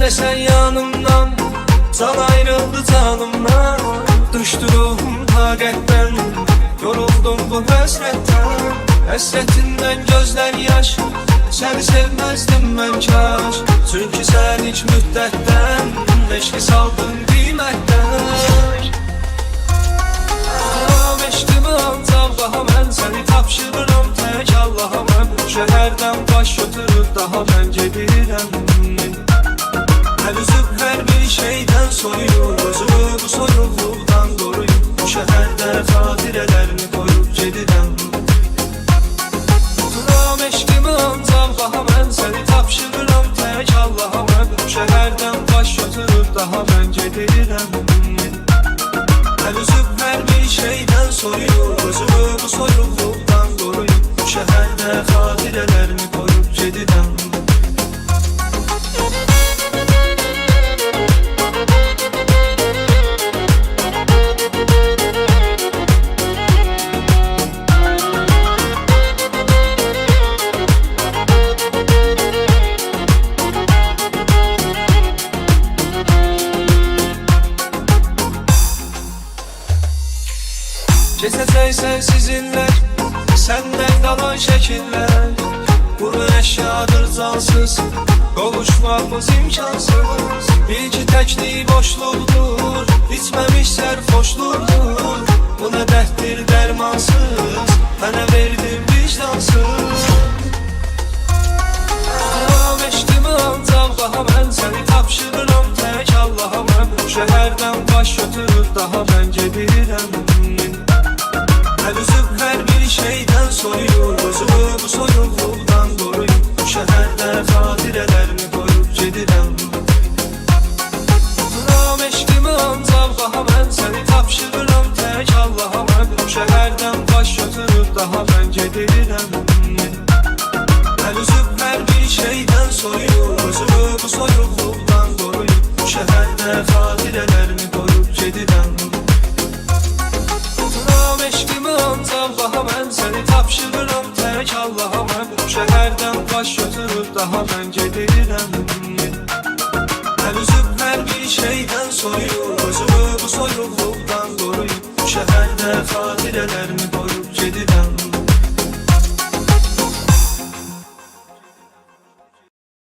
desen yanımdan, can ayrıldı canımdan. Düştü ruhum taqətdən, yoruldum bu həsrətdən. Həsrətindən gözlər yaş, səni sevməzdim mən kaş. Çünki sən ilk müddətdən eşqi saldın qiymətdən. Tuturam eşqimi ancaq daha mən, səni tapşırıram tək Allaha mən. Bu şəhərdən baş götürüb daha mən gedirəm. Əl üzüb hər bir şeydən soyuyub, özümü bu soyuqluqdan qoruyub. Bu şəhərdə xatirələrimi qoyub gedirəm. Tuturam eşqimi ancaq daha mən, səni tapşırıram tək Allaha mən. Bu şəhərdən baş götürüb daha mən gedirəm. Əl üzüb hər bir şeydən soyuyub, özümü bu soyuqluqdan qoruyub. Bu şəhərdə xatirələrimi qoyub gedirəm. Keçəcək sənsiz illər, səndən qalan şəkillər. Bunu əşyadır cansız, qovuşmağımız imkansız. Bil ki təkliyi boşluqdur, içməmiş sərxoşluqdur. Bu nə dərddir dərmansız, mənə verdim vicdansız. Tuturam eşqimi ancaq daha mən, səni tapşırıram tək Allaha mən. Bu şəhərdən baş götürüb daha mən gedirəm. Əl üzüb hər bir şeydən soyuyub, özümü bu soyuqluqdan qoruyub. Bu şəhərdə xatirələrimi qoyub gedirəm. Tuturam eşqimi ancaq daha mən, səni tapşırıram tək Allaha mən. Bu şəhərdən baş götürüb daha mən gedirəm. Əl üzüb hər bir şeydən soyuyub, özümü bu soyuqluqdan qoruyub. Bu şəhərdə xatirələrimi qoyub gedirəm. Eşqimi ancaq daha mən, səni tapşırıram tək Allaha mən. Bu şəhərdən baş götürüb daha mən gedirəm. Əl üzüb hər bir şeydən soyuyub.